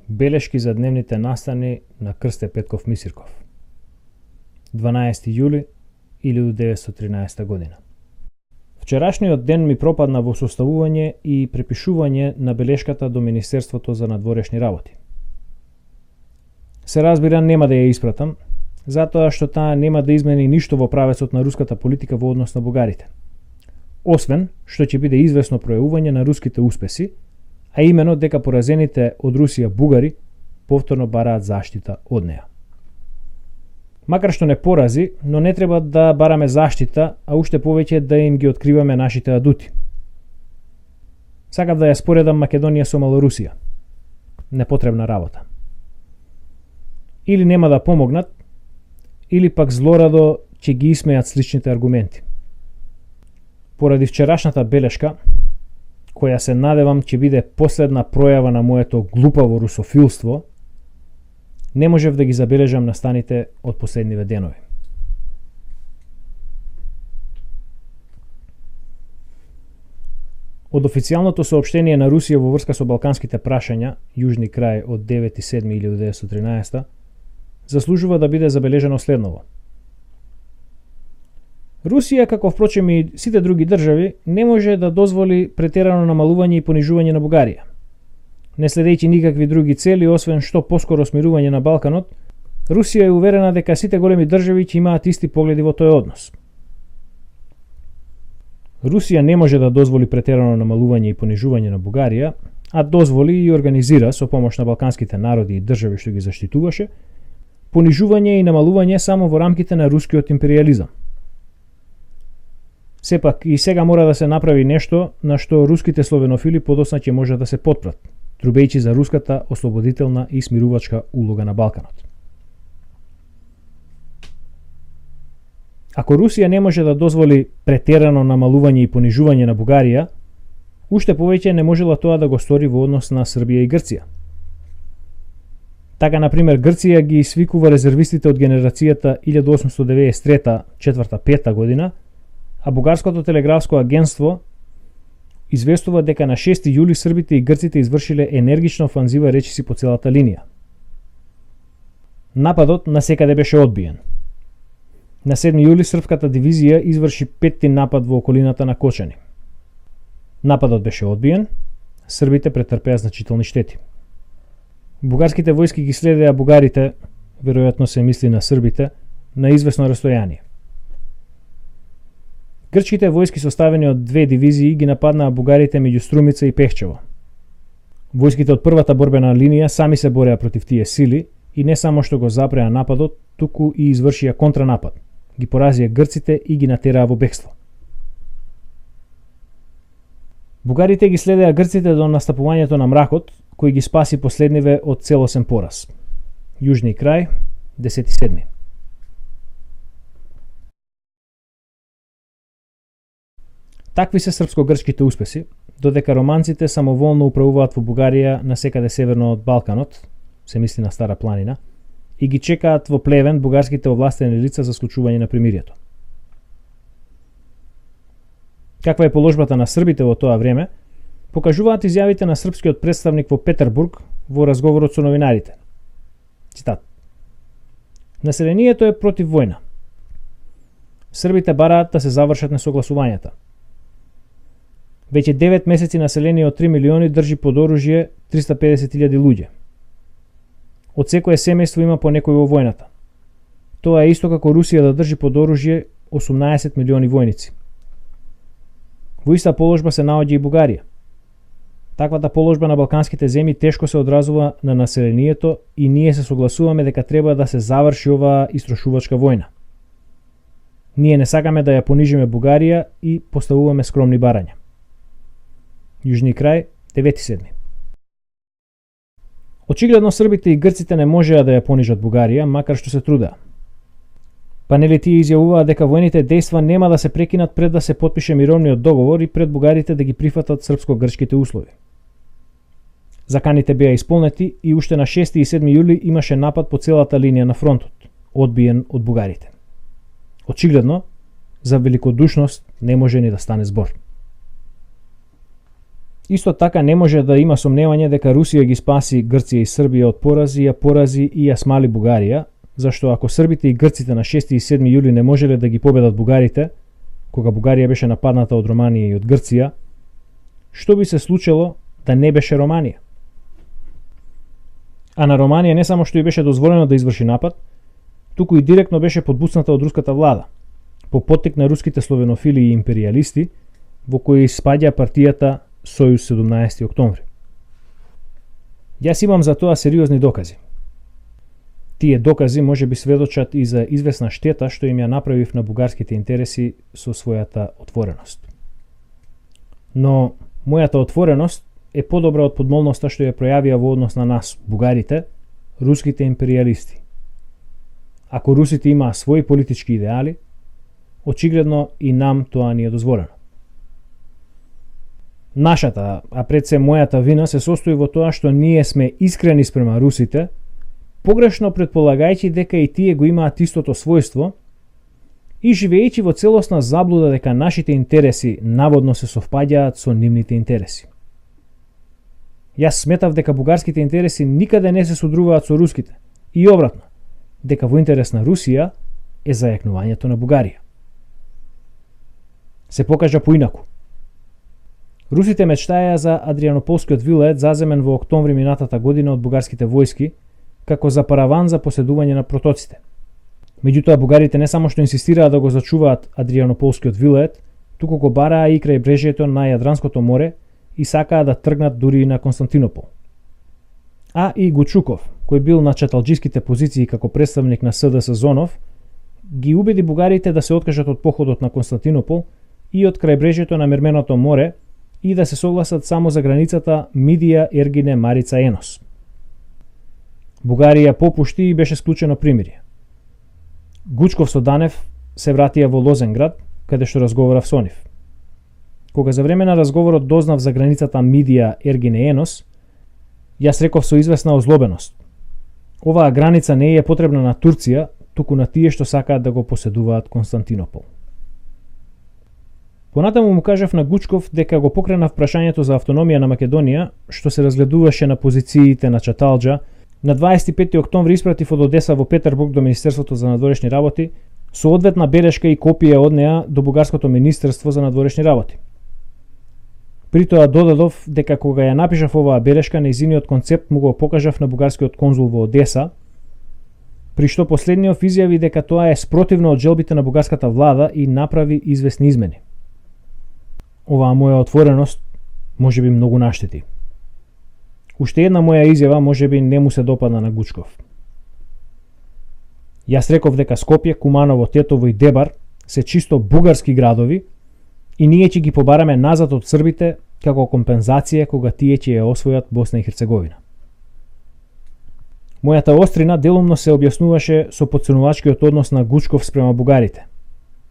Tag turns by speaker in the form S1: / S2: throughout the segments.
S1: Белешки за дневните настани на Крсте Петков Мисирков. 12. јули 1913 година. Вчерашниот ден ми пропадна во составување и препишување на белешката до Министерството за надворешни работи. Се разбира, нема да ја испратам, затоа што таа нема да измени ништо во правецот на руската политика во однос на бугарите. Освен што ќе биде известно пројавување на руските успеси, а именно дека поразените од Русија бугари повторно бараат заштита од неа. Макар што не порази, но не треба да бараме заштита, а уште повеќе да им ги откриваме нашите адути. Сакав да ја споредам Македонија со Малорусија. Непотребна работа. Или нема да помогнат, или пак злорадо ќе ги исмејат сличните аргументи. Поради вчерашната белешка, која се надевам ќе биде последна пројава на моето глупаво русофилство, не можев да ги забележам настаните од последниве денови. Од официјалното соопштение на Русија во врска со балканските прашања, Јужни крај од 9.7.1913, заслужува да биде забележено следново. Русија, како впрочем и сите други држави, не може да дозволи претерано намалување и понижување на Бугарија. Не следејќи никакви други цели, освен што поскоро смирување на Балканот, Русија е уверена дека сите големи држави ќе имаат исти погледи во тој однос. Русија не може да дозволи претерано намалување и понижување на Бугарија, а дозволи и организира со помош на балканските народи и држави што ги заштитуваше, понижување и намалување само во рамките на рускиот империализам. Сепак и сега мора да се направи нешто на што руските словенофили подоцна ќе може да се потпрат, трубејќи за руската ослободителна и смирувачка улога на Балканот. Ако Русија не може да дозволи претерано намалување и понижување на Бугарија, уште повеќе не можела тоа да го стори во однос на Србија и Грција. Така, например, Грција ги свикува резервистите од генерацијата 1893-4-5 година, а Бугарското телеграфско агентство известува дека на 6 јули србите и грците извршиле енергична офанзива речиси по целата линија. Нападот насекаде беше одбиен. На 7 јули српската дивизија изврши петти напад во околината на Кочани. Нападот беше одбиен, србите претрпеа значителни штети. Бугарските војски ги следеа бугарите, веројатно се мисли на србите, на известно растојание. Грчките војски составени од две дивизии ги нападнаа бугарите меѓу Струмица и Пехчево. Војските од првата борбена линија сами се бореа против тие сили и не само што го запреа нападот, туку и извршија контранапад. Ги поразија грците и ги натераа во бегство. Бугарите ги следеа грците до настапувањето на мракот, кој ги спаси последниве од целосен пораз. Јужни крај, 10.7. Такви се српско-грчките успеси, додека романците самоволно управуваат во Бугарија насекаде северно од Балканот, се мисли на Стара планина, и ги чекаат во Плевен бугарските овластени лица за склучување на примирието. Каква е положбата на србите во тоа време, покажуваат изјавите на српскиот представник во Петербург во разговорот со новинарите. Цитат: Населението е против војна. Србите бараат да се завршат несогласувањата. Веќе 9 месеци население од 3 милиони држи под оружје 350.000 луѓе. Од секое семејство има по некој во војната. Тоа е исто како Русија да држи под оружје 18 милиони војници. Во иста положба се наоѓа и Бугарија. Таквата положба на балканските земји тешко се одразува на населението и ние се согласуваме дека треба да се заврши оваа истрошувачка војна. Ние не сакаме да ја понижиме Бугарија и поставуваме скромни барања. Јужни крај, 9.7. Очигледно србите и грците не можеа да ја понижат Бугарија, макар што се трудеа. Панели тие изјавуваа дека војните дејства нема да се прекинат пред да се потпише мировниот договор и пред бугарите да ги прифатат српско-грчките услови. Заканите беа исполнети и уште на 6 и 7 јули имаше напад по целата линија на фронтот, одбиен од бугарите. Очигледно, за великодушност не може ни да стане збор. Исто така не може да има сомневање дека Русија ги спаси Грција и Србија од порази, ја порази и ја смали Бугарија, зашто ако србите и грците на 6 и 7 јули не можеле да ги победат бугарите, кога Бугарија беше нападната од Романија и од Грција, што би се случило да не беше Романија? А на Романија не само што и беше дозволено да изврши напад, туку и директно беше подбуцната од руската влада, по поттик на руските словенофили и империалисти, во кои спаѓа партијата Сојуз 17 октомври. Јас имам за тоа сериозни докази. Тие докази може би сведочат и за известна штета што им ја направив на бугарските интереси со својата отвореност. Но мојата отвореност е подобра од подмолноста што ја пројавија во однос на нас, бугарите, руските империалисти. Ако русите имаа своји политички идеали, очигледно и нам тоа ни е дозволено. Нашата, а пред се мојата вина се состои во тоа што ние сме искрени спрема русите, погрешно предполагајќи дека и тие го имаат истото својство и живеејќи во целосна заблуда дека нашите интереси наводно се совпаѓаат со нивните интереси. Јас сметав дека бугарските интереси никаде не се содруваат со руските и обратно, дека во интерес на Русија е зајакнувањето на Бугарија. Се покажа поинаку. Русите мечтаеа за Адрианополскиот вилает заземен во октомври минатата година од бугарските војски, како за параван за поседување на протоците. Меѓутоа бугарите не само што инсистираа да го зачуваат Адрианополскиот вилает, туку го бараа и крај брежјето на Јадранското море и сакаа да тргнат дури и на Константинопол. А и Гучуков, кој бил на чаталџиските позиции како представник на СДС Зонов, ги убеди бугарите да се откажат од походот на Константинопол и од крајбрежјето на Мерменото море и да се согласат само за границата Мидија, Ергине, Марица, Енос. Бугарија попушти и беше склучено примирие. Гучков со Данев се вратија во Лозенград, каде што разговарав со нив. Кога за време на разговорот дознав за границата Мидија, Ергине, Енос, јас реков со известна озлобеност: оваа граница не е потребна на Турција, туку на тие што сакаат да го поседуваат Константинопол. Понатаму му кажав на Гучков дека го покренав прашањето за автономија на Македонија, што се разгледуваше на позициите на Чаталџа. На 25 октомври испратив од Одеса во Петербург до Министерството за надворешни работи со одветна белешка и копија од неа до Бугарското Министерство за надворешни работи. При тоа додадов дека кога ја напишав оваа белешка, нејзиниот концепт му го покажав на бугарскиот конзул во Одеса, при што последниот изјави дека тоа е спротивно од желбите на бугарската влада и направи известни измени. Оваа моја отвореност може би многу наштети. Уште една моја изјава може би не му се допадна на Гучков. Јас реков дека Скопје, Куманово, Тетово и Дебар се чисто бугарски градови и ние ќе ги побараме назад од србите како компензација кога тие ќе ја освојат Босна и Херцеговина. Мојата острина делумно се објаснуваше со потценувачкиот однос на Гучков спрема бугарите.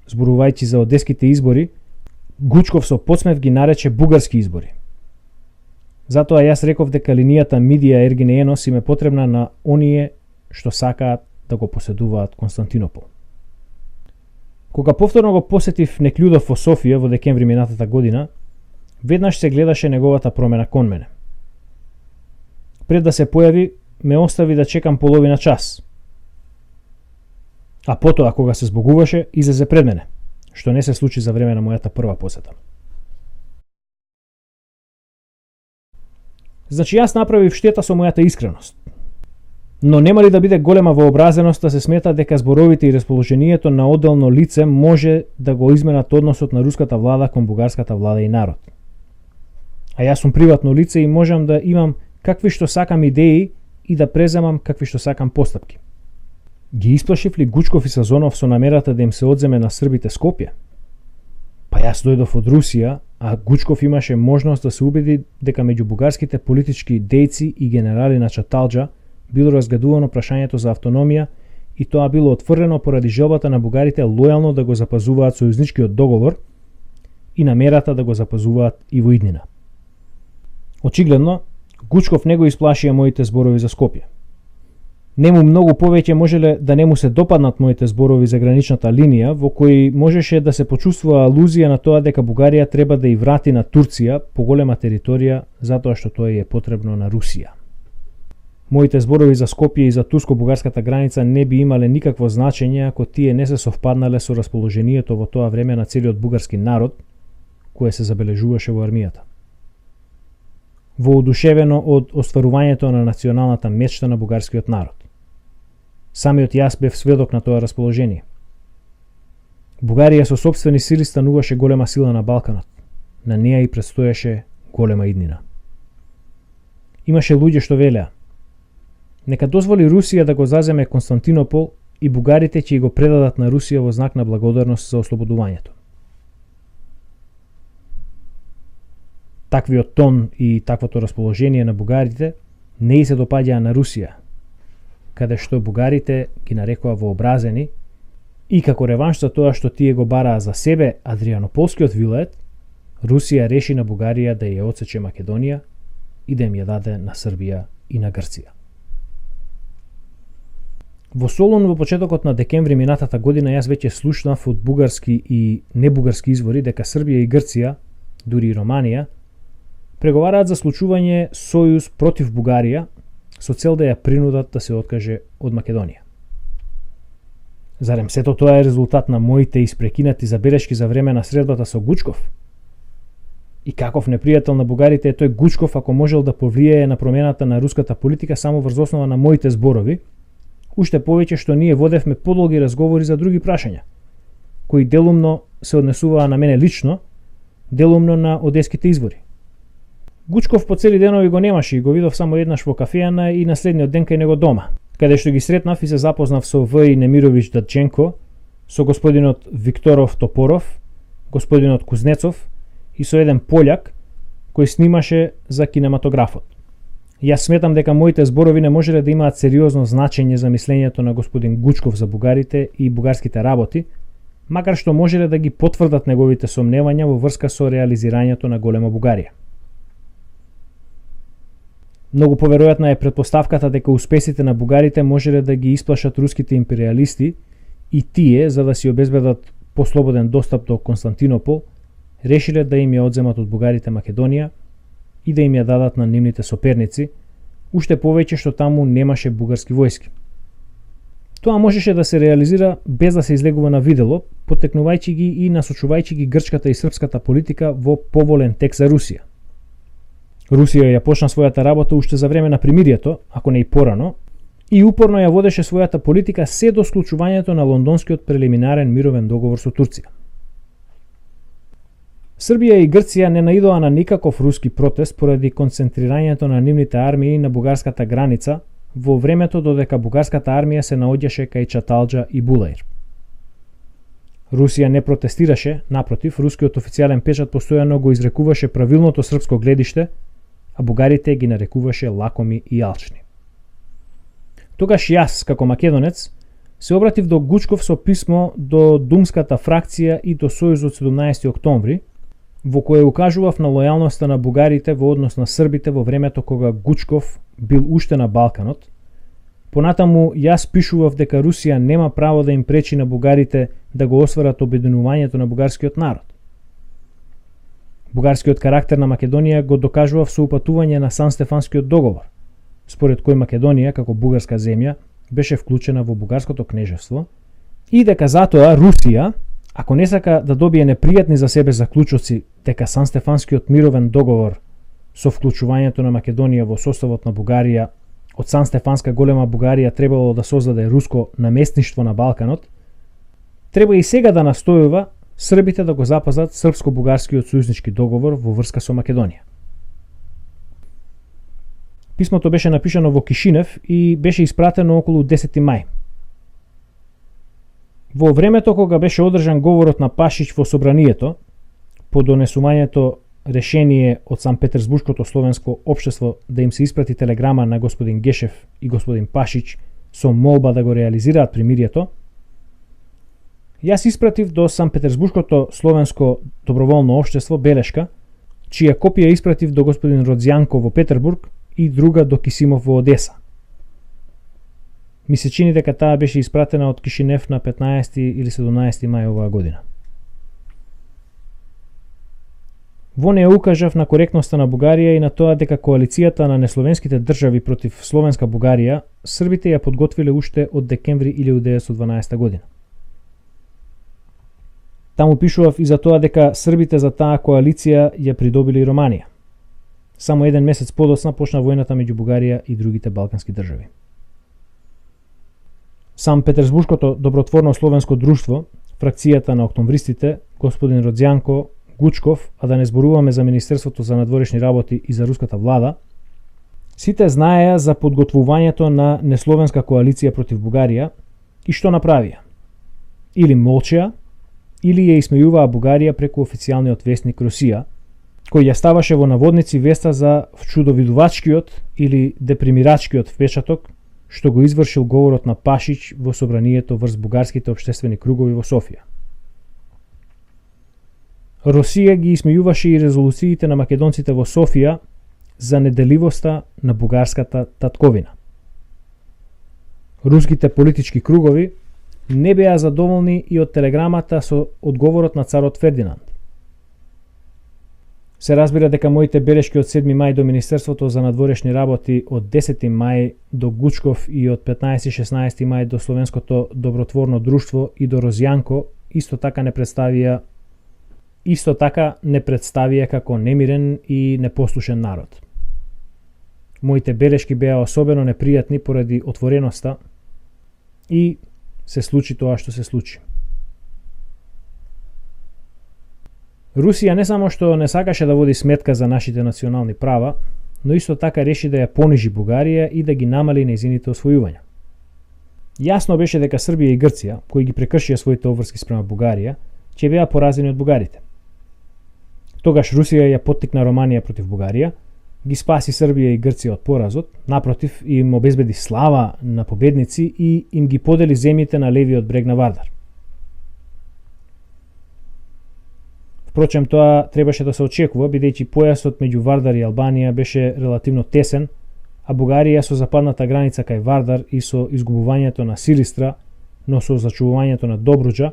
S1: Зборувајќи за одеските избори, Гучков со подсмев ги нарече бугарски избори. Затоа јас реков дека линијата Мидија, Ергине, Енос им е потребна на оние што сакаат да го поседуваат Константинопол. Кога повторно го посетив Неклюдов во Софија во декември минатата година, веднаш се гледаше неговата промена кон мене. Пред да се појави, ме остави да чекам половина час. А потоа, кога се збогуваше, излезе пред мене, што не се случи за време на мојата прва посета. Значи јас направив штета со мојата искреност. Но нема ли да биде голема вообразеност да се смета дека зборовите и расположението на одделно лице може да го изменат односот на руската влада кон бугарската влада и народ. А јас сум приватно лице и можам да имам какви што сакам идеи и да преземам какви што сакам постапки. Ги исплашив ли Гучков и Сазонов со намерата да им се одземе на србите Скопје? Па јас дојдов од Русија, а Гучков имаше можност да се убеди дека меѓу бугарските политички дејци и генерали на Чаталџа било разгледувано прашањето за автономија и тоа било отврдено поради желбата на бугарите лојално да го запазуваат сојузничкиот договор и намерата да го запазуваат и во иднина. Очигледно, Гучков не го исплашија моите зборови за Скопје. Нему многу повеќе можеле да не му се допаднат моите зборови за граничната линија, во кои можеше да се почувствува алузија на тоа дека Бугарија треба да и врати на Турција поголема територија затоа што тоа е потребно на Русија. Моите зборови за Скопје и за турско-бугарската граница не би имале никакво значење ако тие не се совпаднале со расположението во тоа време на целиот бугарски народ, кое се забележуваше во армијата. Воодушевено од остварувањето на националната мечта на бугарскиот народ. Самиот јас бев сведок на тоа расположение. Бугарија со сопствени сили стануваше голема сила на Балканот. На неа и предстоеше голема иднина. Имаше луѓе што велеа: нека дозволи Русија да го заземе Константинопол и бугарите ќе го предадат на Русија во знак на благодарност за ослободувањето. Таквиот тон и таквото расположение на бугарите не и се допаѓаа на Русија, каде што бугарите ги нарекоа вообразени и како реванш за тоа што тие го бараа за себе Адрианополскиот вилает, Русија реши на Бугарија да ја отсече Македонија и да им ја даде на Србија и на Грција. Во Солун во почетокот на декември минатата година јас веќе слушнав од бугарски и небугарски извори дека Србија и Грција, дури и Романија, преговараат за склучување сојуз против Бугарија со цел да ја принудат да се откаже од Македонија. Зарем сето тоа е резултат на моите испрекинати забелешки за време на средбата со Гучков? И каков непријател на бугарите е тој Гучков ако можел да повлијае на промената на руската политика само врз основа на моите зборови, уште повеќе што ние водевме подолги разговори за други прашања, кои делумно се однесуваа на мене лично, делумно на одеските извори. Гучков по цели денови го немаше и го видов само еднаш во кафејана и на следниот ден кај него дома, каде што ги сретнав и се запознав со В. Немировиќ Даченко, со господинот Викторов Топоров, господинот Кузнецов и со еден пољак кој снимаше за кинематографот. Јас сметам дека моите зборови не можеле да имаат сериозно значење за мислењето на господин Гучков за бугарите и бугарските работи, макар што можеле да ги потврдат неговите сомневања во врска со реализирањето на голема Бугарија. Многу поверојатна е претпоставката дека успесите на бугарите можеле да ги исплашат руските империалисти и тие, за да си обезбедат послободен достап до Константинопол, решиле да им ја одземат од бугарите Македонија и да им ја дадат на нивните соперници, уште повеќе што таму немаше бугарски војски. Тоа можеше да се реализира без да се излегува на видело, поттекнувајќи ги и насочувајќи ги грчката и српската политика во поволен тек за Русија. Русија ја почна својата работа уште за време на примирието, ако не и порано, и упорно ја водеше својата политика се до склучувањето на лондонскиот прелиминарен мировен договор со Турција. Србија и Грција не наидоа на никаков руски протест поради концентрирањето на нивните армии на бугарската граница во времето додека бугарската армија се наоѓаше кај Чаталџа и Булаир. Русија не протестираше, напротив, рускиот официјален печат постојано го изрекуваше правилното српско гледиште, а бугарите ги нарекуваше лакоми и алчни. Тогаш јас, како македонец, се обратив до Гучков со писмо до думската фракција и до Сојузот 17 октомври, во кое укажував на лојалноста на бугарите во однос на србите во времето кога Гучков бил уште на Балканот. Понатаму јас пишував дека Русија нема право да им пречи на бугарите да го осварат обединувањето на бугарскиот народ. Бугарскиот карактер на Македонија го докажував со упатување на Сан-Стефанскиот договор, според кој Македонија, како бугарска земја, беше вклучена во бугарското кнежевство и дека затоа Русија, ако не сака да добие непријатни за себе заклучоци дека Сан-Стефанскиот мировен договор со вклучувањето на Македонија во составот на Бугарија од Сан-Стефанска голема Бугарија требало да создаде руско наместништво на Балканот, треба и сега да настојува србите да го запазат српско-бугарскиот сојузнички договор во врска со Македонија. Писмото беше напишано во Кишинев и беше испратено околу 10 мај. Во времето кога беше одржан говорот на Пашич во собранието, по донесувањето решение од Санкт-Петерсбуршкото словенско општество да им се испрати телеграма на господин Гешев и господин Пашич со молба да го реализираат примирието, јас испратив до Санкт-Петерсбуршкото словенско доброволно општество белешка, чија копија испратив до господин Родзјанко во Петербург и друга до Кисимов во Одеса. Ми се чини дека таа беше испратена од Кишинев на 15 или 17 мај оваа година. Во неја укажав на коректноста на Бугарија и на тоа дека коалицијата на несловенските држави против словенска Бугарија, србите ја подготвиле уште од декември 1912 година. Таму пишував и за тоа дека србите за таа коалиција ја придобили Романија. Само еден месец подоцна почна војната меѓу Бугарија и другите балкански држави. Сам Петерсбуршкото добротворно словенско друштво, фракцијата на октомвристите, господин Родзјанко, Гучков, а да не зборуваме за Министерството за надворешни работи и за руската влада, сите знаеја за подготвувањето на несловенска коалиција против Бугарија и што направија. Или молчеа, или ја исмејуваа Бугарија преку официјалниот вестник Русија, кој ја ставаше во наводници веста за вчудовидувачкиот или депримирачкиот впечаток што го извршил говорот на Пашич во собранието врз бугарските општествени кругови во Софија. Русија ги исмејуваше и резолуциите на македонците во Софија за неделивоста на бугарската татковина. Руските политички кругови не беа задоволни и од телеграмата со одговорот на царот Фердинанд. Се разбира дека моите белешки од 7 мај до Министерството за надворешни работи, од 10 мај до Гучков и од 15-16 мај до Словенското добротворно друштво и до Розјанко исто така не представија како немирен и непослушен народ. Моите белешки беа особено непријатни поради отвореноста и се случи тоа што се случи. Русија не само што не сакаше да води сметка за нашите национални права, но исто така реши да ја понижи Бугарија и да ги намали нејзините освојувања. Јасно беше дека Србија и Грција, кои ги прекршија своите обврски спрема Бугарија, ќе беа поразени од бугарите. Тогаш Русија ја поттикна Романија против Бугарија, ги спаси Србија и Грција од поразот, напротив им обезбеди слава на победници и им ги подели земјите на левиот брег на Вардар. Впрочем, тоа требаше да се очекува, бидејќи појасот меѓу Вардар и Албанија беше релативно тесен, а Бугарија со западната граница кај Вардар и со изгубувањето на Силистра, но со зачувувањето на Добруџа,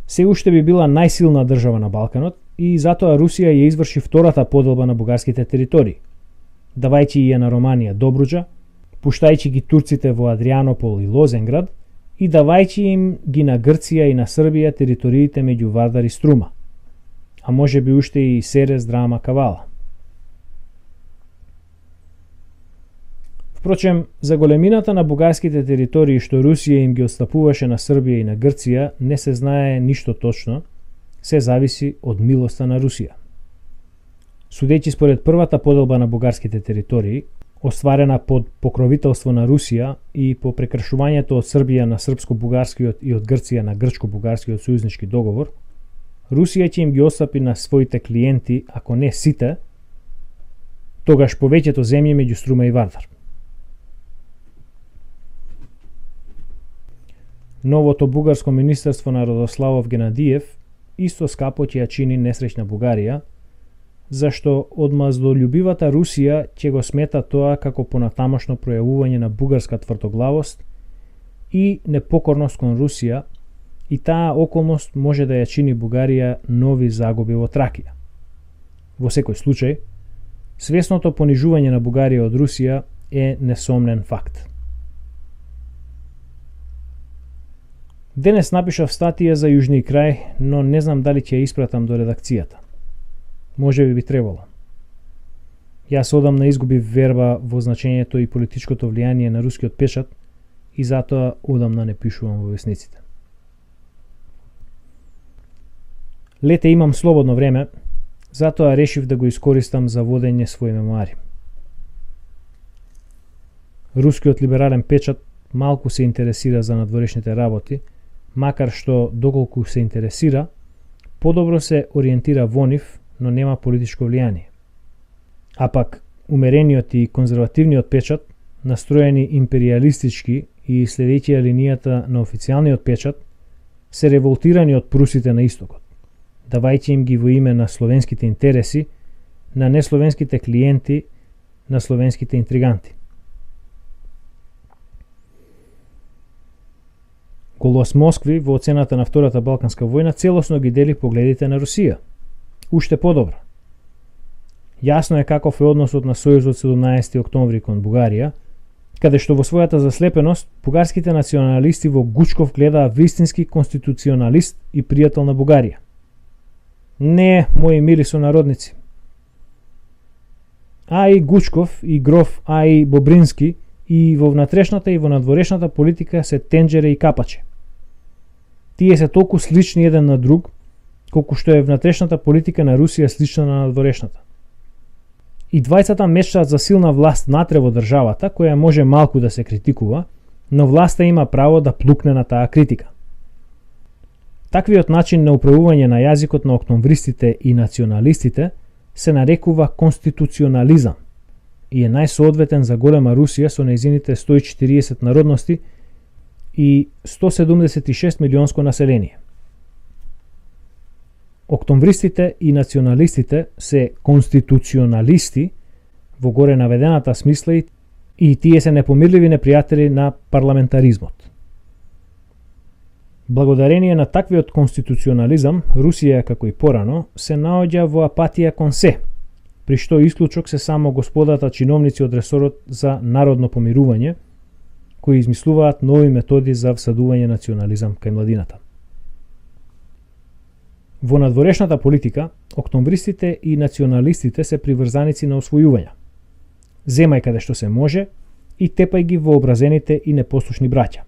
S1: се уште би била најсилна држава на Балканот и затоа Русија ја изврши втората поделба на бугарските територии, давајќи ја на Романија Добруџа, пуштајќи ги турците во Адрианопол и Лозенград и давајќи им ги на Грција и на Србија териториите меѓу Вардар и Струма, а може би уште и Серес, Драма, Кавала. Впрочем, за големината на бугарските територии што Русија им ги отстапуваше на Србија и на Грција не се знае ништо точно, се зависи од милоста на Русија. Судејќи според првата поделба на бугарските територии, остварена под покровителство на Русија и по прекршувањето од Србија на српско-бугарскиот и од Грција на грчко-бугарскиот сојузнички договор, Русија ќе им ги отстапи на своите клиенти, ако не сите, тогаш повеќето земји меѓу Струма и Вардар. Новото бугарско министерство на Радославов Генадиев исто скапо ќе ја чини несреќна Бугарија, зашто одмаздолюбивата Русија ќе го смета тоа како понатамошно пројавување на бугарска тврдоглавост и непокорност кон Русија, и таа околност може да ја чини Бугарија нови загуби во Тракија. Во секој случај, свесното понижување на Бугарија од Русија е несомнен факт. Денес напишав статија за Јужни крај, но не знам дали ќе ја испратам до редакцијата. Може би требало. Јас одамна изгубив верба во значењето и политичкото влијание на рускиот печат и затоа одамна не пишувам во весниците. Лете имам слободно време, затоа решив да го искористам за водење своји мемуари. Рускиот либерален печат малку се интересира за надворешните работи, макар што доколку се интересира, подобро се ориентира во нив, но нема политичко влијание. А пак, умерениот и конзервативниот печат, настроени империалистички и следејќи линијата на официјалниот печат, се револтирани од прусите на истокот, давајќи им ги во име на словенските интереси, на несловенските клиенти, на словенските интриганти. Колос Москви во оцената на Втората Балканска војна целосно ги дели погледите на Русија. Уште подобро. Јасно е каков е односот на Сојузот 17. октомври кон Бугарија, каде што во својата заслепеност бугарските националисти во Гучков гледаа вистински конституционалист и пријател на Бугарија. Не, мои мили сонародници. А.И. Гучков и гроф А.И. Бобрински и во внатрешната и во надворешната политика се тенџере и капаче. Тие се толку слични еден на друг, колку што е внатрешната политика на Русија слична на надворешната. И двајцата мечтаат за силна власт натре во државата, која може малку да се критикува, но власта има право да плукне на таа критика. Таквиот начин на управување на јазикот на октомвристите и националистите се нарекува конституционализам и е најсоодветен за голема Русија со нејзините 140 народности и 176 милионско население. Октомвристите и националистите се конституционалисти во горе наведената смисла и тие се непомирливи непријатели на парламентаризмот. Благодарение на таквиот конституционализам, Русија, како и порано, се наоѓа во апатија кон се, при што исклучок се само господата чиновници од ресорот за народно помирување, кои измислуваат нови методи за всадување национализам кај младината. Во надворешната политика, октомвристите и националистите се приврзаници на освојувања. Земај каде што се може и тепај ги вообразените и непослушни браќа.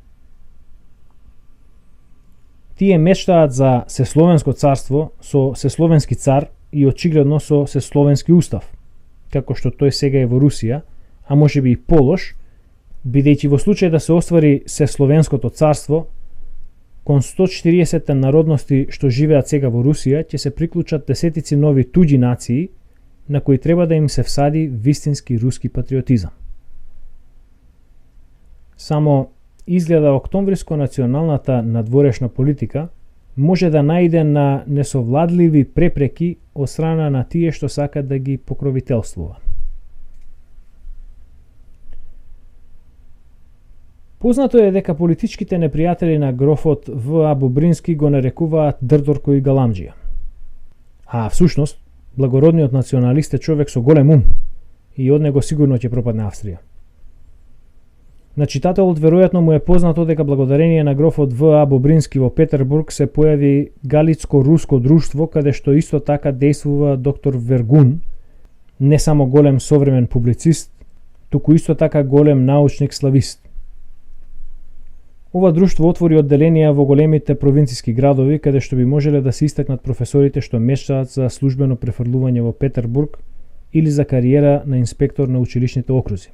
S1: Тие мечтаат за сесловенско царство со сесловенски цар и очигледно со сесловенски устав, како што тој сега е во Русија, а може би и полош, бидејќи во случај да се оствари сесловенското царство, кон 140 народности што живеат сега во Русија, ќе се приклучат десетици нови туѓи нации, на кои треба да им се всади вистински руски патриотизам. Само изгледа октомвриско-националната надворешна политика може да најде на несовладливи препреки од страна на тие што сакат да ги покровителствува. Познато е дека политичките непријатели на грофот В.А. Бобрински го нарекуваат дрдорко и галамџија. А всушност, благородниот националист е човек со голем ум и од него сигурно ќе пропадне Австрија. На читателот веројатно му е познато дека благодарение на грофот В.А. Бобрински во Петербург се појави Галицко-руско друштво, каде што исто така действува доктор Вергун, не само голем современ публицист, туку исто така голем научник славист. Ова друштво отвори одделенија во големите провинциски градови, каде што би можеле да се истакнат професорите што мечтаат за службено префрлување во Петербург или за кариера на инспектор на училишните окрузи.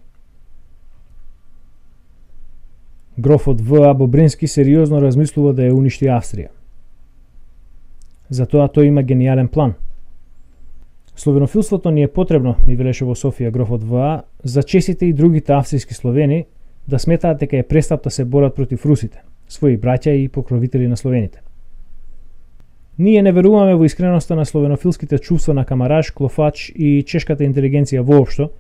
S1: Грофот В.А. Бобрински сериозно размислува да ја уништи Австрија. Затоа тој има гениален план. Словенофилството ни е потребно, ми велеше во Софија грофот В.А., за чесите и другите австријски словени да сметаат дека е престап да се борат против русите, своји браќа и покровители на словените. Ние не веруваме во искреноста на словенофилските чувства на Камараш, Клофач и чешката интелигенција воопшто,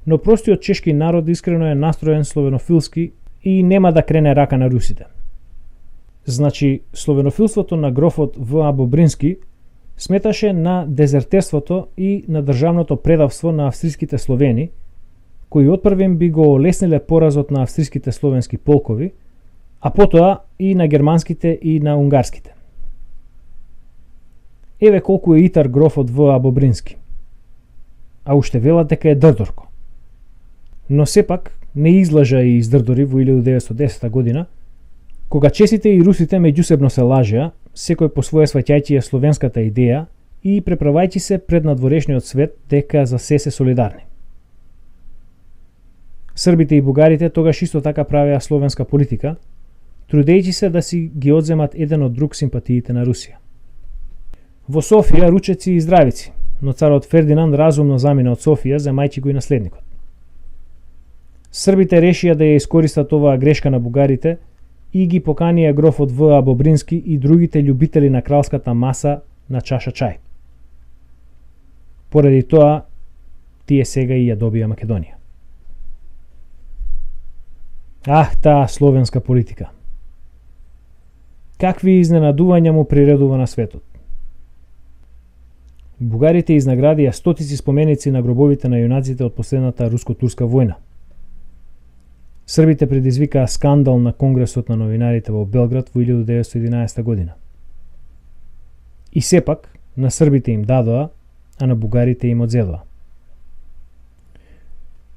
S1: но простиот чешки народ искрено е настроен словенофилски и нема да крене рака на русите. Значи, словенофилството на грофот В.А. Бобрински сметаше на дезертерството и на државното предавство на австриските словени, кои отпрвен би го олесниле поразот на австриските словенски полкови, а потоа и на германските и на унгарските. Еве колку е итар грофот В.А. Бобрински. А уште велат дека е дрдорко. Но сепак не излажа и издрдори во 1910 година, кога чесите и русите меѓусебно се лажеа, секој по своје сваќајќи ја словенската идеја и преправајќи се пред надворешниот свет дека за се солидарни. Србите и бугарите тогаш исто така правеа словенска политика, трудејќи се да си ги одземат еден од друг симпатиите на Русија. Во Софија ручеци и здравици, но царот Фердинанд разумно замина од Софија, земајќи го и наследникот. Србите решија да ја искористат оваа грешка на бугарите и ги поканија грофот В.А. Бобрински и другите љубители на кралската маса на чаша чај. Поради тоа, тие сега и ја добија Македонија. Ах, таа словенска политика. какви изненадувања му приредува на светот. Бугарите изнаградија стотици споменици на гробовите на јунаците од последната руско-турска војна. Србите предизвикаа скандал на Конгресот на новинарите во Белград во 1911 година. И сепак, на србите им дадоа, а на бугарите им одзедоа.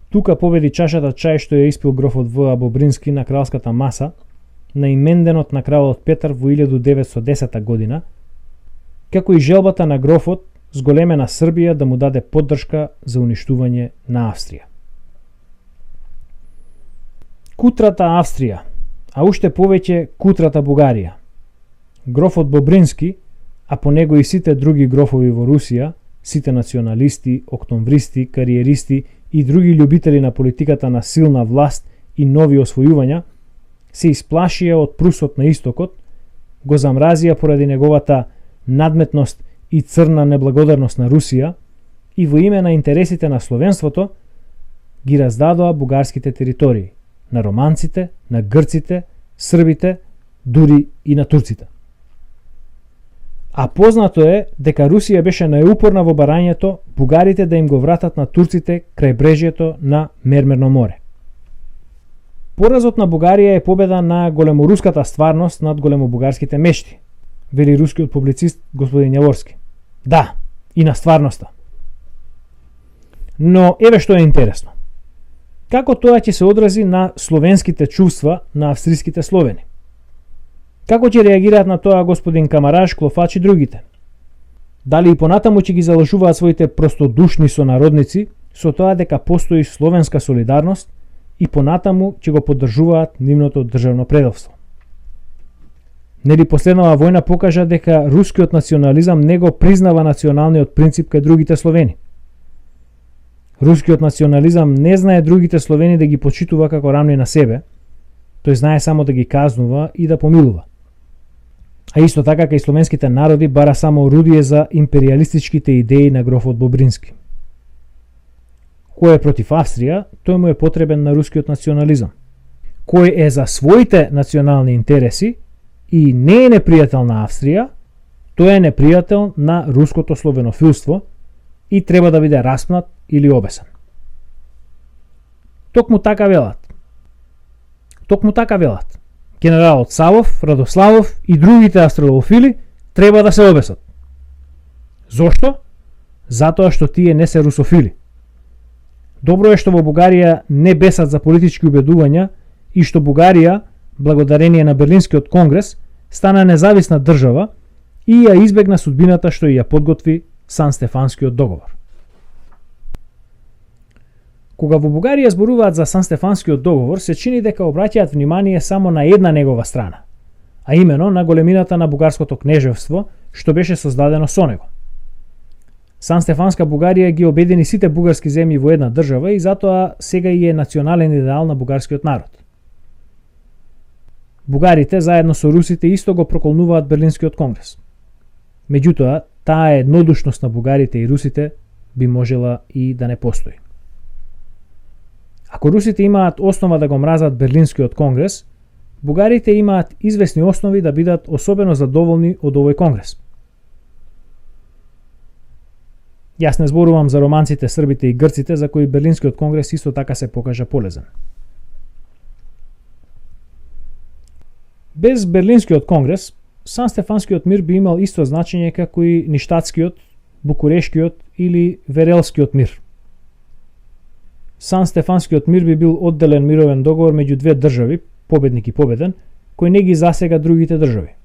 S1: Тука победи чашата чај што ја испил грофот В. Бобрински на кралската маса на именденот на кралот Петар во 1910 година, како и желбата на грофот зголемена Србија да му даде поддршка за уништување на Австрија. Кутрата Австрија, а уште повеќе кутрата Бугарија. Грофот Бобрински, а по него и сите други грофови во Русија, сите националисти, октомвристи, кариеристи и други љубители на политиката на силна власт и нови освојувања, се исплашија од Прусот на истокот, го замразија поради неговата надметност и црна неблагодарност на Русија и во име на интересите на словенството ги раздадоа бугарските територии на романците, на грците, србите, дури и на турците. А познато е дека Русија беше најупорна во барањето бугарите да им го вратат на турците крај брежјето на Мермерно море. Поразот на Бугарија е победа на големоруската стварност над големобугарските мешти, вели рускиот публицист господин Јаворски. Да, и на стварноста. Но еве што е интересно. Како тоа ќе се одрази на словенските чувства на австриските словени? Како ќе реагираат на тоа господин Камараш, Клофач и другите? Дали и понатаму ќе ги залажуваат своите простодушни сонародници со тоа дека постои словенска солидарност и понатаму ќе го поддржуваат нивното државно предавство? Нели последнава војна покажа дека рускиот национализам не го признава националниот принцип кај другите словени? Рускиот национализам не знае другите словени да ги почитува како рамни на себе, тој знае само да ги казнува и да помилува. А исто така кај словенските народи бара само орудие за империалистичките идеи на грофот Бобрински. Кој е против Австрија, тој му е потребен на рускиот национализам. Кој е за своите национални интереси и не е непријател на Австрија, тој е непријател на руското словенофилство и треба да биде распнат или обесен. Токму така велат. Генералот Савов, Радославов и другите австралофили треба да се обесат. Зошто? Затоа што тие не се русофили. Добро е што во Бугарија не бесат за политички убедувања и што Бугарија, благодарение на Берлинскиот конгрес, стана независна држава и ја избегна судбината што ја подготви Сан-Стефанскиот договор. Кога во Бугарија зборуваат за Сан-Стефанскиот договор, се чини дека обраќаат внимание само на една негова страна, а имено на големината на бугарското кнежевство, што беше создадено со него. Сан-Стефанска Бугарија ги обедини сите бугарски земји во една држава и затоа сега и е национален идеал на бугарскиот народ. Бугарите заедно со русите исто го проколнуваат Берлинскиот конгрес. Меѓутоа, таа еднодушност на бугарите и русите би можела и да не постои. Ако русите имаат основа да го мразат Берлинскиот конгрес, бугарите имаат известни основи да бидат особено задоволни од овој конгрес. Јас не зборувам за романците, србите и грците, за кои Берлинскиот конгрес исто така се покажа полезен. Без Берлинскиот конгрес, Сан-Стефанскиот мир би имал исто значење како и Ништатскиот, Букурешкиот или Верелскиот мир. Сан-Стефанскиот мир би бил одделен мировен договор меѓу две држави, победник и победен, кој не ги засега другите држави.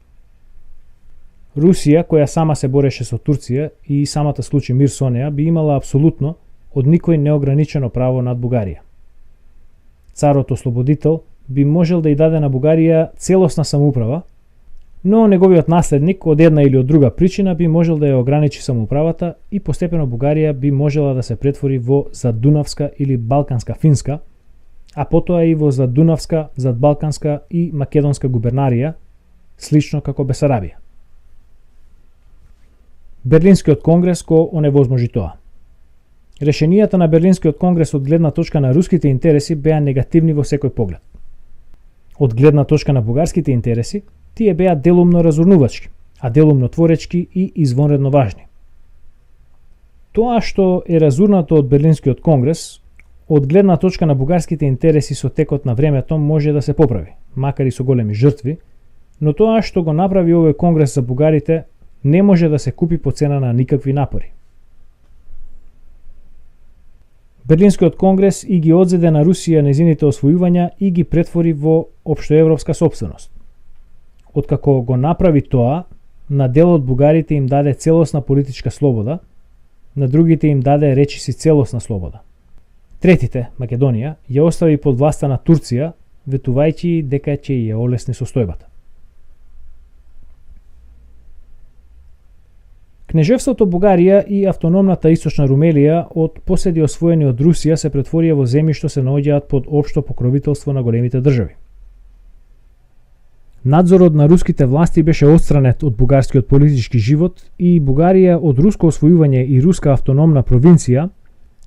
S1: Русија, која сама се бореше со Турција и самата случи мир со неа, би имала апсолутно од никој неограничено право над Бугарија. Царот ослободител би можел да ја даде на Бугарија целосна самоуправа, но неговиот наследник од една или од друга причина би можел да ја ограничи самоуправата и постепено Бугарија би можела да се претвори во задунавска или балканска Финска, а потоа и во задунавска, задбалканска и македонска губернарија, слично како Бесарабија. Берлинскиот конгрес го оневозможи тоа. Решенијата на Берлинскиот конгрес од гледна точка на руските интереси беа негативни во секој поглед. Од гледна точка на бугарските интереси, Тие беа делумно разурнувачки, а делумно творечки и извонредно важни. Тоа што е разурнато од Берлинскиот конгрес, од гледна точка на бугарските интереси со текот на времето може да се поправи, макар и со големи жртви, но тоа што го направи овој конгрес за бугарите не може да се купи по цена на никакви напори. Берлинскиот конгрес и ги одзеде на Русија незините освојувања и ги претвори во општоевропска сопственост. Откако го направи тоа, на дел од бугарите им даде целосна политичка слобода, на другите им даде речиси целосна слобода. Третите, Македонија, ја остави под власта на Турција, ветувајќи дека ќе ја олесни состојбата. Кнежевството Бугарија и автономната Источна Румелија од поседи освоени од Русија се претворија во земји што се наоѓаат под општо покровителство на големите држави. Надзорот на руските власти беше отстранет од бугарскиот политички живот и Бугарија од руско освојување и руска автономна провинција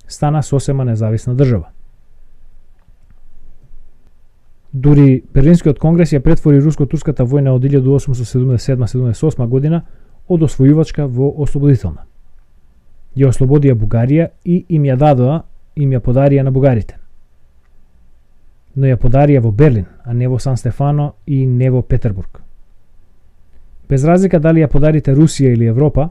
S1: стана сосема независна држава. Дури Берлинскиот конгрес ја претвори руско-турската војна од 1877-78 година од освојувачка во ослободителна. Ја ослободија Бугарија и им ја подарија на бугарите. Но ја подарија во Берлин, а не во Сан Стефано и не во Петербург. Без разлика дали ја подарите Русија или Европа,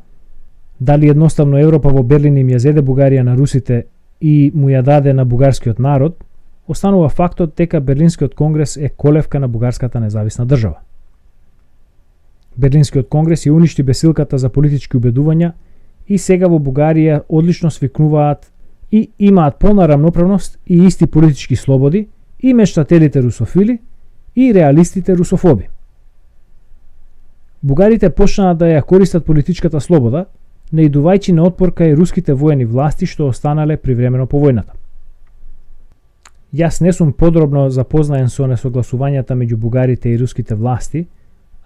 S1: дали едноставно Европа во Берлин им ја зеде Бугарија на русите и му ја даде на бугарскиот народ, останува фактот дека Берлинскиот конгрес е колевка на бугарската независна држава. Берлинскиот конгрес ја уништи бесилката за политички убедувања и сега во Бугарија одлично свикнуваат и имаат полна рамноправност и исти политички слободи и мечтателите русофили и реалистите русофоби. Бугарите почнаа да ја користат политичката слобода, наидувајќи на отпор кај руските воени власти што останале привремено по војната. Јас не сум подробно запознаен со несогласувањата меѓу бугарите и руските власти,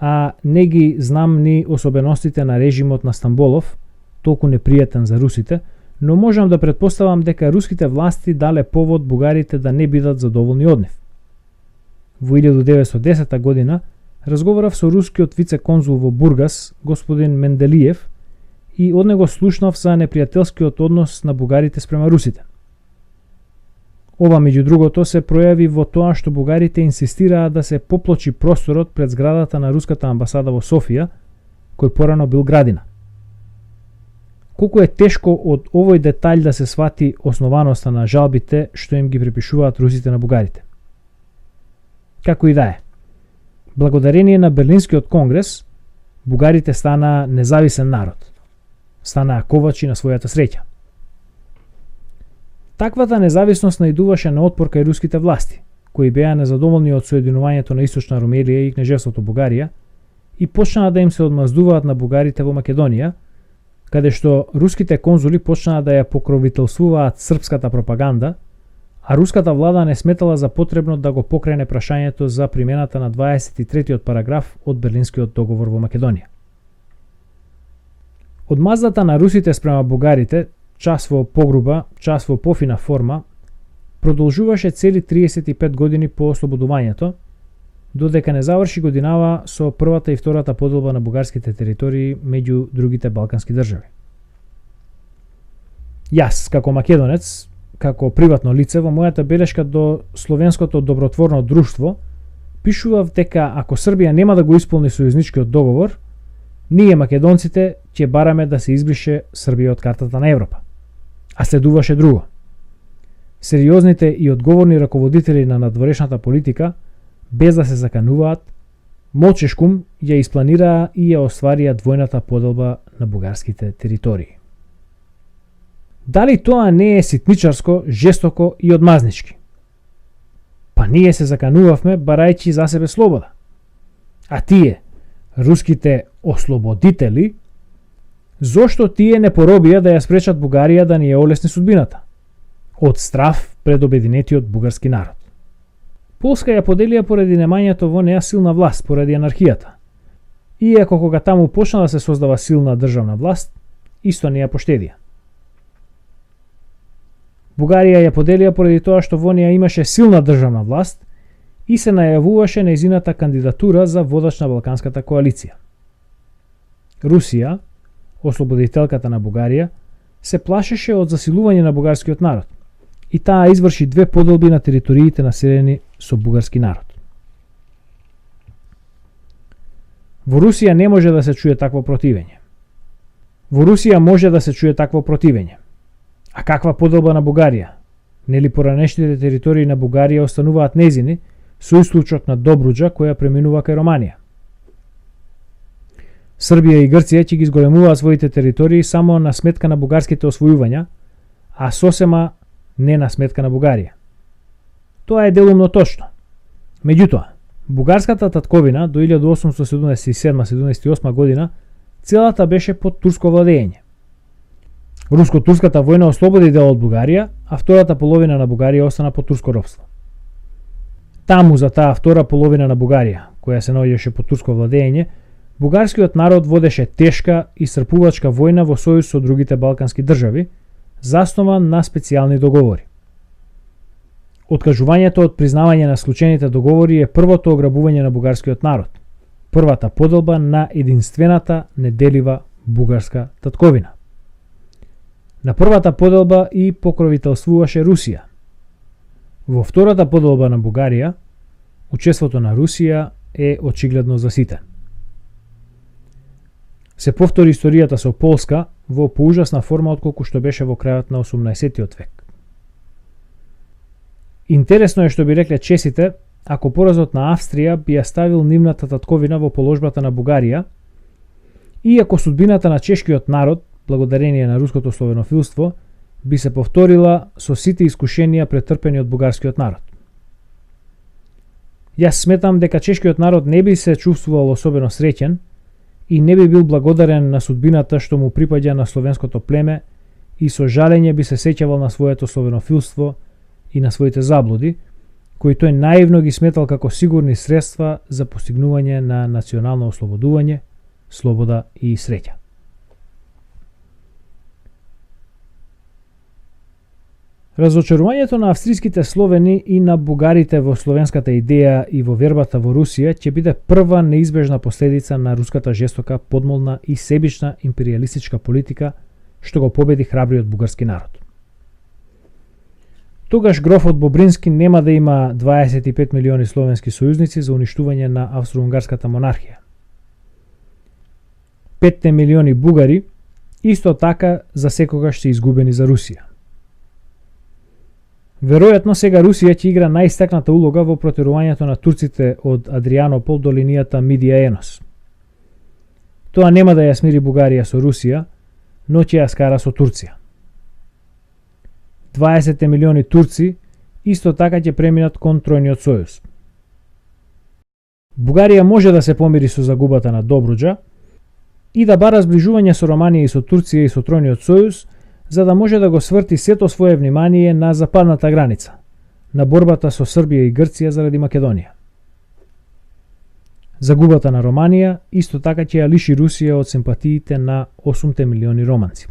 S1: а не ги знам ни особеностите на режимот на Стамболов, толку непријатен за русите, но можам да претпоставам дека руските власти дале повод бугарите да не бидат задоволни од нив. Во 1910 година разговарав со рускиот вице-конзул во Бургас, господин Менделиев, и од него слушнав за непријателскиот однос на бугарите спрема русите. Ова, меѓу другото, се пројави во тоа што бугарите инсистираа да се поплочи просторот пред зградата на руската амбасада во Софија, кој порано бил градина. Колку е тешко од овој детаљ да се свати основаноста на жалбите што им ги припишуваат русите на бугарите. Како и да е, благодарение на Берлинскиот конгрес, бугарите стана независен народ, станаа ковачи на својата среќа. Таквата независност наидуваше на отпор кај руските власти, кои беа незадоволни од соединувањето на Источна Румелија и кнежевството Бугарија и почнаа да им се одмаздуваат на бугарите во Македонија, каде што руските конзули почнаа да ја покровителствуваат српската пропаганда, а руската влада не сметала за потребно да го покрене прашањето за примената на 23-тиот параграф од Берлинскиот договор во Македонија. Одмаздата на русите спрема бугарите, час во погруба, час во пофина форма, продолжуваше цели 35 години по ослободувањето, додека не заврши годинава со првата и втората поделба на бугарските територии меѓу другите балкански држави. Јас, како македонец, како приватно лице, во мојата белешка до Словенското добротворно друштво, пишував дека ако Србија нема да го исполни сојузничкиот договор, ние македонците ќе бараме да се избрише Србија од картата на Европа. А следуваше друго. Сериозните и одговорни раководители на надворешната политика, без да се закануваат, молчешкум ја испланираа и ја остварија двојната поделба на бугарските територии. Дали тоа не е ситничарско, жестоко и одмазнички? Па ние се заканувавме барајќи за себе слобода. А тие, руските ослободители, зошто тие не поробија да ја спречат Бугарија да ни ја олесни судбината? Од страв пред обединетиот бугарски народ. Полска ја поделија поради немањето во неа силна власт, поради анархијата. Иако кога таму почна да се создава силна државна власт, исто не ја поштедија. Бугарија ја поделија поради тоа што во неа имаше силна државна власт и се најавуваше нејзината кандидатура за водач на Балканската коалиција. Русија, ослободителката на Бугарија, се плашеше од засилување на бугарскиот народ и таа изврши 2 поделби на териториите населени со бугарски народ. Во Русија не може да се чуе такво противење. Во Русија може да се чуе такво противење. А каква поделба на Бугарија? Нели поранешните територии на Бугарија остануваат незини, со исклучок на Добруджа која преминува кај Романија. Србија и Грција ќе ги зголемуваат своите територии само на сметка на бугарските освојувања, а сосема не на сметка на Бугарија. Тоа е делумно точно. Меѓутоа, бугарската татковина до 1877-78 година целата беше под турско владење. Руско-турската војна ослободи дел од Бугарија, а втората половина на Бугарија остана под турско робство. Таму за таа втора половина на Бугарија, која се наоѓаше под турско владење, бугарскиот народ водеше тешка и исцрпувачка војна во сојуз со другите балкански држави, заснован на специјални договори. Откажувањето од признавање на склучените договори е првото ограбување на бугарскиот народ, првата поделба на единствената неделива бугарска татковина. На првата поделба и покровителствуваше Русија. Во втората поделба на Бугарија, учеството на Русија е очигледно за сите. Се повтори историјата со Полска во поужасна форма отколку што беше во крајот на 18 век. Интересно е што би рекле чесите, ако поразот на Австрија би ја ставил нивната татковина во положбата на Бугарија, и ако судбината на чешкиот народ, благодарение на руското славенофилство, би се повторила со сите искушенија претрпени од бугарскиот народ. Јас сметам дека чешкиот народ не би се чувствувал особено среќен и не би бил благодарен на судбината што му припаѓа на словенското племе и со жалење би се сеќавал на своето славенофилство и на своите заблуди, кои тој наивно ги сметал како сигурни средства за постигнување на национално ослободување, слобода и среќа. Разочарувањето на австриските словени и на бугарите во словенската идеја и во вербата во Русија ќе биде прва неизбежна последица на руската жестока, подмолна и себична империалистичка политика што го победи храбриот бугарски народ. Тогаш грофот Бобрински нема да има 25 милиони словенски сојузници за уништување на австро-унгарската монархија. 5 милиони бугари исто така за секогаш се изгубени за Русија. Веројатно сега Русија ќе игра најистакната улога во протерувањето на турците од Адрианопол до линијата Мидија-Енос. Тоа нема да ја смири Бугарија со Русија, но ќе ја скара со Турција. 20 милиони турци исто така ќе преминат кон Тројниот сојуз. Бугарија може да се помири со загубата на Добруджа и да бара зближување со Романија и со Турција и со Тројниот сојуз, за да може да го сврти сето свое внимание на западната граница, на борбата со Србија и Грција заради Македонија. Загубата на Романија исто така ќе ја лиши Русија од симпатиите на 8 милиони романци.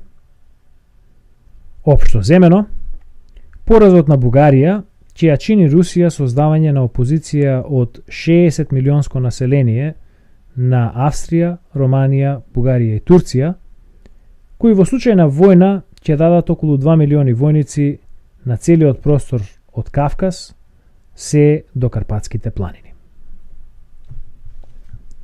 S1: Општо земено, поразот на Бугарија ќе ја чини Русија создавање на опозиција од 60 милионско население на Австрија, Романија, Бугарија и Турција, кои во случај на војна ќе дадат околу 2 милиони војници на целиот простор од Кавказ се до Карпатските планини.